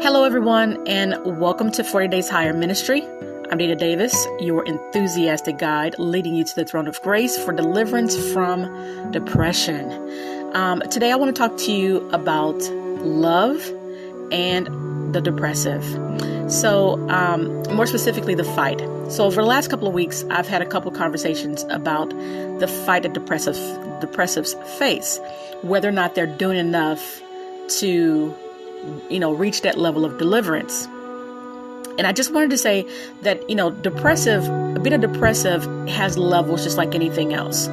Hello, everyone, and welcome to 40 Days Higher Ministry. I'm Dana Davis, your enthusiastic guide, leading you to the throne of grace for deliverance from depression. Today, I want to talk to you about love and the depressive. So, more specifically, the fight. So, over the last couple of weeks, I've had a couple of conversations about the fight that depressives face, whether or not they're doing enough to reach that level of deliverance. And I just wanted to say that, being a depressive has levels just like anything else.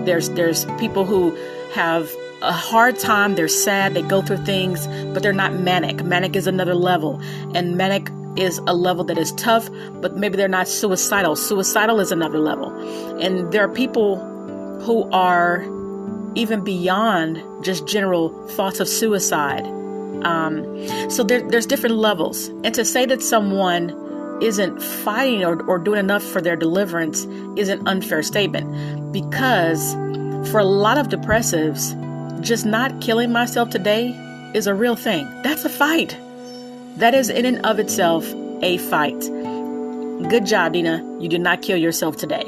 There's people who have a hard time, they're sad, they go through things, but they're not manic. Manic is another level, and manic is a level that is tough, but maybe they're not suicidal. Suicidal is another level. And there are people who are even beyond just general thoughts of suicide. So there's different levels. And to say that someone isn't fighting or doing enough for their deliverance is an unfair statement, because for a lot of depressives, just not killing myself today is a real thing. That's a fight. That is in and of itself a fight. Good job, Dina. You did not kill yourself today.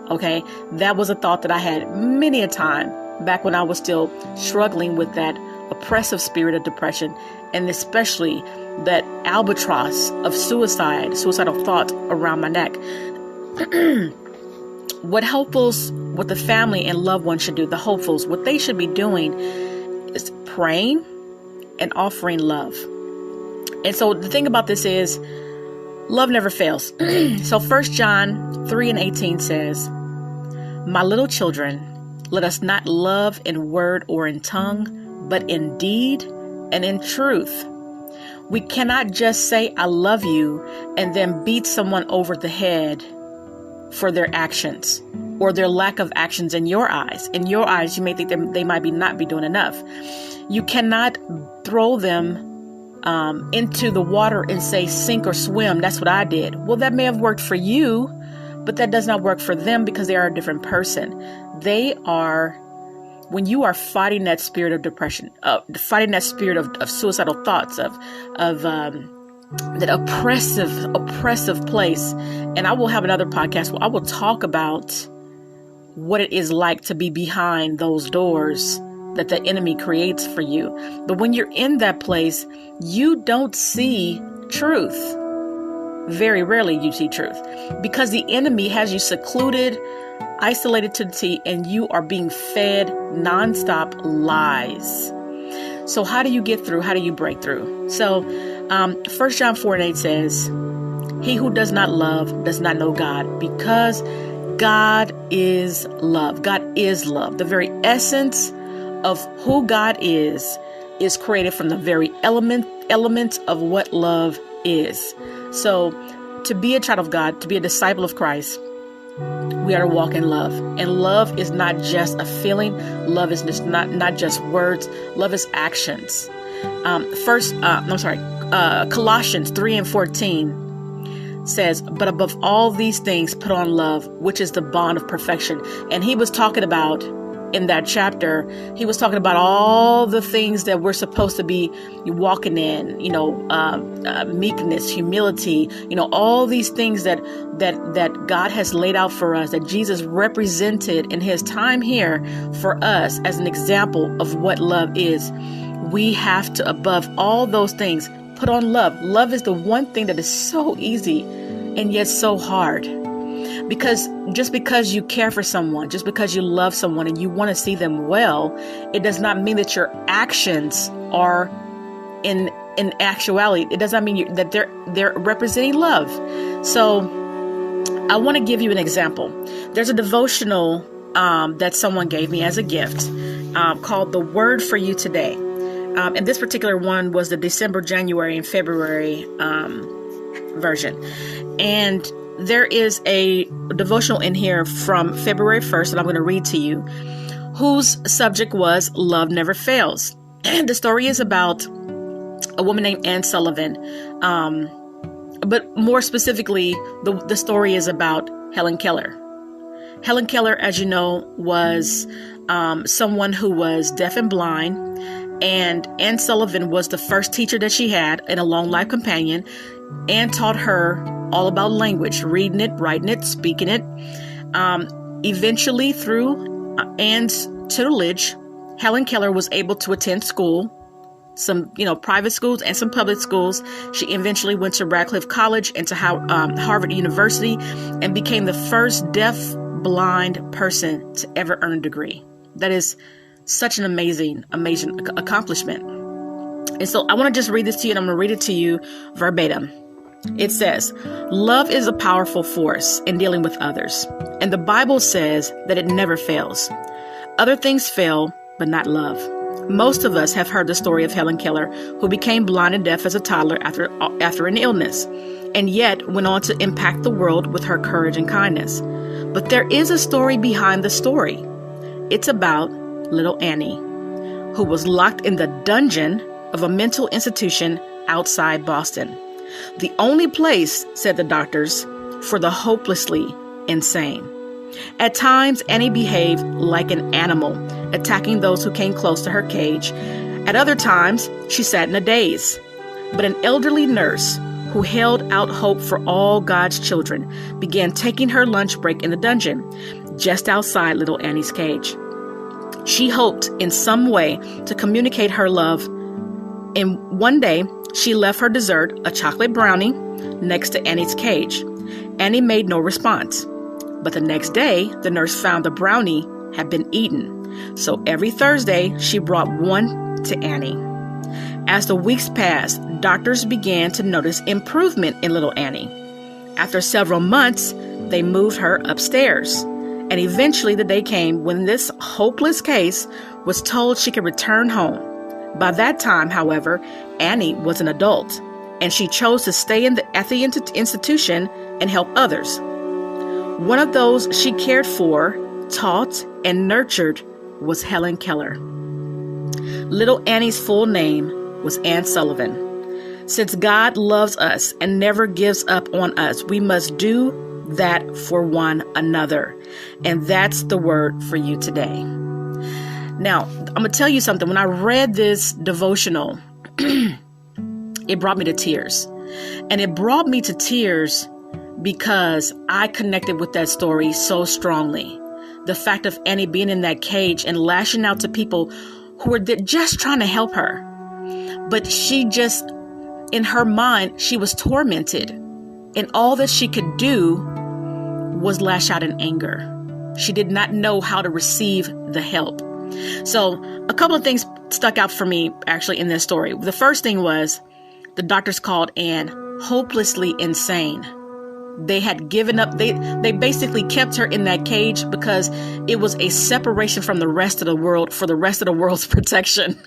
Okay. That was a thought that I had many a time back when I was still struggling with that oppressive spirit of depression, and especially that albatross of suicidal thoughts around my neck. What the family and loved ones should do, the hopefuls, what they should be doing is praying and offering love. And so the thing about this is, love never fails. So 1 John 3:18 says, "My little children, let us not love in word or in tongue, but in deed and in truth." We cannot just say, "I love you," and then beat someone over the head for their actions or their lack of actions in your eyes. In your eyes, you may think they might not be doing enough. You cannot throw them into the water and say, "Sink or swim." That's what I did. Well, that may have worked for you, but that does not work for them, because they are a different person. When you are fighting that spirit of depression, fighting that spirit of suicidal thoughts, of that oppressive place. And I will have another podcast where I will talk about what it is like to be behind those doors that the enemy creates for you. But when you're in that place, you don't see truth. Very rarely you see truth, because the enemy has you secluded, isolated to the T, and you are being fed nonstop lies. So how do you get through? How do you break through? So 1 John 4:8 says, "He who does not love does not know God, because God is love." God is love. The very essence of who God is created from the very elements of what love is. So to be a child of God, to be a disciple of Christ, we are to walk in love. And love is not just a feeling. Love is just not just words. Love is actions. Colossians 3:14 says, "But above all these things, put on love, which is the bond of perfection." And he was talking about, in that chapter, he was talking about all the things that we're supposed to be walking in, meekness, humility, all these things that God has laid out for us, that Jesus represented in his time here for us as an example of what love is. We have to, above all those things, put on love. Love is the one thing that is so easy and yet so hard. Because just because you care for someone, just because you love someone and you want to see them well, it does not mean that your actions are in actuality. It does not mean that they're representing love. So I want to give you an example. There's a devotional that someone gave me as a gift called "The Word for You Today." And this particular one was the December, January, and February version. And there is a devotional in here from February 1st that I'm going to read to you, whose subject was "Love Never Fails." And the story is about a woman named Anne Sullivan. But more specifically, the story is about Helen Keller. Helen Keller, as you know, was someone who was deaf and blind, And Anne Sullivan was the first teacher that she had and a long life companion. Anne taught her all about language, reading it, writing it, speaking it. Eventually, through Anne's tutelage, Helen Keller was able to attend school, some private schools and some public schools. She eventually went to Radcliffe College and to Harvard University and became the first deaf-blind person to ever earn a degree. That is such an amazing accomplishment. And so I want to just read this to you, and I'm going to read it to you verbatim. It says, "Love is a powerful force in dealing with others, and the Bible says that it never fails. Other things fail, but not love." Most of us have heard the story of Helen Keller, who became blind and deaf as a toddler after an illness, and yet went on to impact the world with her courage and kindness. But there is a story behind the story. It's about little Annie, who was locked in the dungeon of a mental institution outside Boston. The only place, said the doctors, for the hopelessly insane. At times, Annie behaved like an animal, attacking those who came close to her cage. At other times, she sat in a daze. But an elderly nurse who held out hope for all God's children began taking her lunch break in the dungeon, just outside little Annie's cage. She hoped in some way to communicate her love, and one day she left her dessert, a chocolate brownie, next to Annie's cage. Annie made no response, but the next day the nurse found the brownie had been eaten. So every Thursday she brought one to Annie. As the weeks passed, doctors began to notice improvement in little Annie. After several months, they moved her upstairs. And eventually the day came when this hopeless case was told she could return home. By that time, however, Annie was an adult, and she chose to stay at the institution and help others. One of those she cared for, taught, and nurtured was Helen Keller. Little Annie's full name was Anne Sullivan. Since God loves us and never gives up on us, we must do that for one another. And that's the word for you today. Now, I'm going to tell you something. When I read this devotional, it brought me to tears. And it brought me to tears because I connected with that story so strongly. The fact of Annie being in that cage and lashing out to people who were just trying to help her. But she just, in her mind, she was tormented. And all that she could do was lash out in anger. She did not know how to receive the help. So a couple of things stuck out for me actually in this story. The first thing was the doctors called Anne hopelessly insane. They had given up. They basically kept her in that cage because it was a separation from the rest of the world for the rest of the world's protection.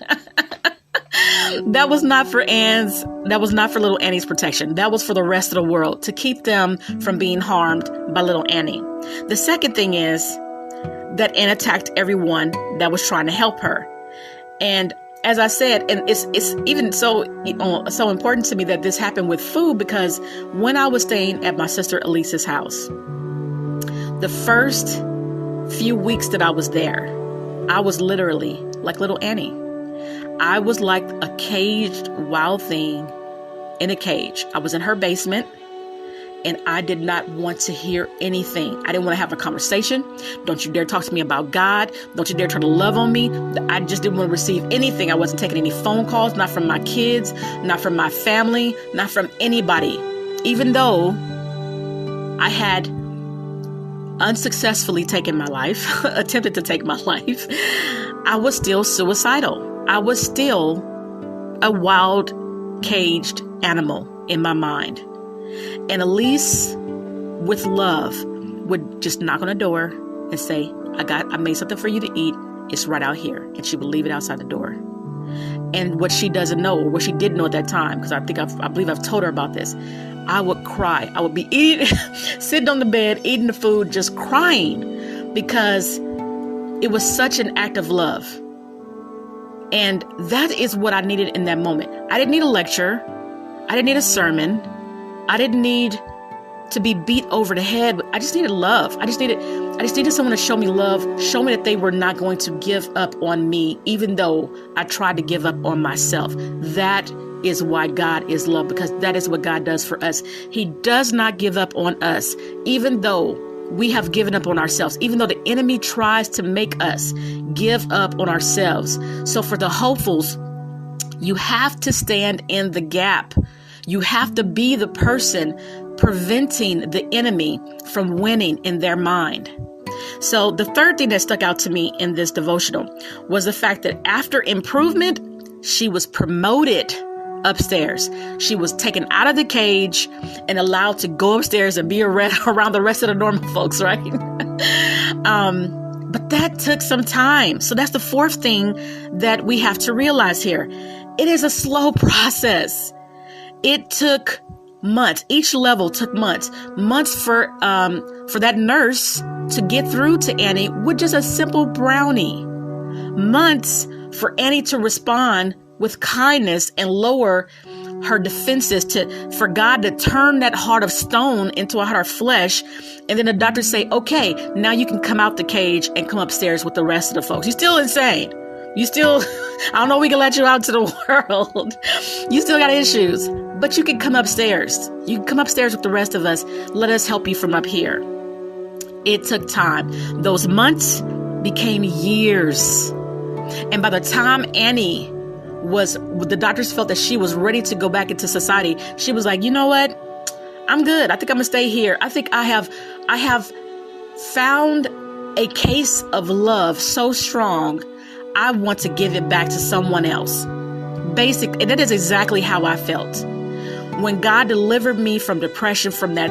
That was not for little Annie's protection. That was for the rest of the world, to keep them from being harmed by little Annie. The second thing is that Anne attacked everyone that was trying to help her. And as I said, and it's even so important to me that this happened with food, because when I was staying at my sister Elise's house, the first few weeks that I was there, I was literally like little Annie. I was like a caged wild thing in a cage. I was in her basement, and I did not want to hear anything. I didn't want to have a conversation. Don't you dare talk to me about God. Don't you dare try to love on me. I just didn't want to receive anything. I wasn't taking any phone calls, not from my kids, not from my family, not from anybody. Even though I had unsuccessfully taken my life, attempted to take my life, I was still suicidal. I was still a wild, caged animal in my mind. And Elise, with love, would just knock on the door and say, I made something for you to eat. It's right out here. And she would leave it outside the door. And what she doesn't know, or what she didn't know at that time, because I believe I've told her about this, I would cry. I would be sitting on the bed, eating the food, just crying, because it was such an act of love. And that is what I needed in that moment. I didn't need a lecture. I didn't need a sermon. I didn't need to be beat over the head. I just needed love. I just needed someone to show me love, show me that they were not going to give up on me, even though I tried to give up on myself. That is why God is love, because that is what God does for us. He does not give up on us, even though we have given up on ourselves, even though the enemy tries to make us give up on ourselves. So for the hopefuls, you have to stand in the gap. You have to be the person preventing the enemy from winning in their mind. So the third thing that stuck out to me in this devotional was the fact that after improvement, she was promoted upstairs. She was taken out of the cage and allowed to go upstairs and be around the rest of the normal folks, right? But that took some time. So that's the fourth thing that we have to realize here. It is a slow process. It took months. Each level took months for that nurse to get through to Annie with just a simple brownie. Months for Annie to respond with kindness and lower her defenses, for God to turn that heart of stone into a heart of flesh. And then the doctors say, okay, now you can come out the cage and come upstairs with the rest of the folks. You're still insane. You still, I don't know if we can let you out to the world. You still got issues, but you can come upstairs. You can come upstairs with the rest of us. Let us help you from up here. It took time. Those months became years. And by the time Annie the doctors felt that she was ready to go back into society, she was like, you know what? I'm good. I think I'm gonna stay here. I think I have found a case of love so strong, I want to give it back to someone else. And that is exactly how I felt. When God delivered me from depression, from that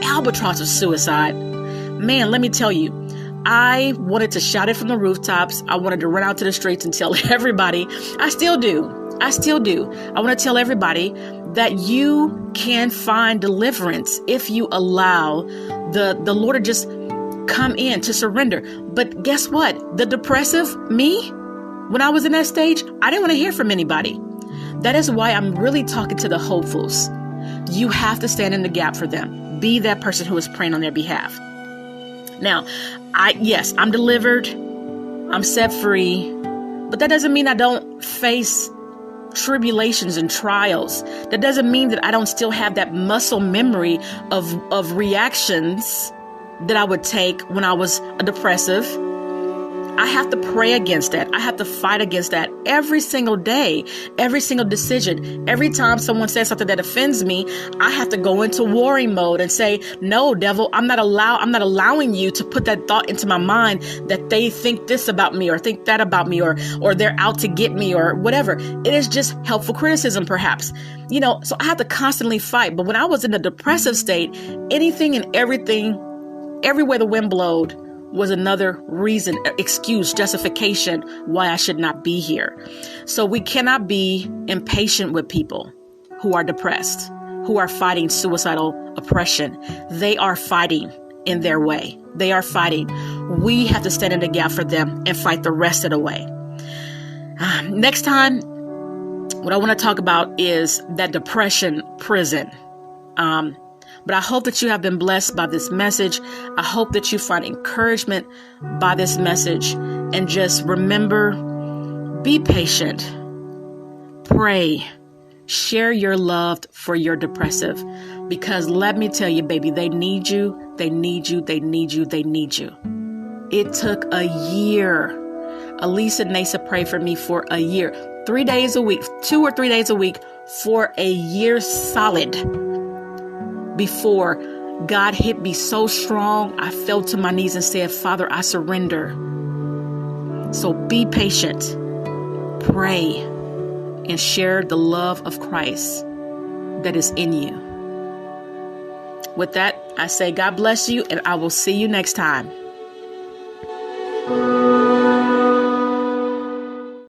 albatross of suicide, man, let me tell you, I wanted to shout it from the rooftops. I wanted to run out to the streets and tell everybody. I still do. I want to tell everybody that you can find deliverance if you allow the Lord to just come in, to surrender. But guess what? The depressive me, when I was in that stage, I didn't want to hear from anybody. That is why I'm really talking to the hopefuls. You have to stand in the gap for them. Be that person who is praying on their behalf. Now, I'm delivered. I'm set free. But that doesn't mean I don't face tribulations and trials. That doesn't mean that I don't still have that muscle memory of reactions that I would take when I was a depressive. I have to pray against that. I have to fight against that every single day, every single decision. Every time someone says something that offends me, I have to go into warring mode and say, no, devil, I'm not allowing you to put that thought into my mind that they think this about me or think that about me or they're out to get me or whatever. It is just helpful criticism, perhaps. So I have to constantly fight. But when I was in a depressive state, anything and everything, everywhere the wind blowed, was another reason, excuse, justification why I should not be here. So we cannot be impatient with people who are depressed, who are fighting suicidal oppression. They are fighting in their way. They are fighting. We have to stand in the gap for them and fight the rest of the way. Next time, what I want to talk about is that depression prison. But I hope that you have been blessed by this message. I hope that you find encouragement by this message. And just remember, be patient. Pray. Share your love for your depressive. Because let me tell you, baby, they need you. They need you. They need you. They need you. It took a year. Elisa and Nasa prayed for me for a year. 3 days a week, 2 or 3 days a week for a year solid. Before God hit me so strong, I fell to my knees and said, Father, I surrender. So be patient, pray, and share the love of Christ that is in you. With that, I say God bless you, and I will see you next time.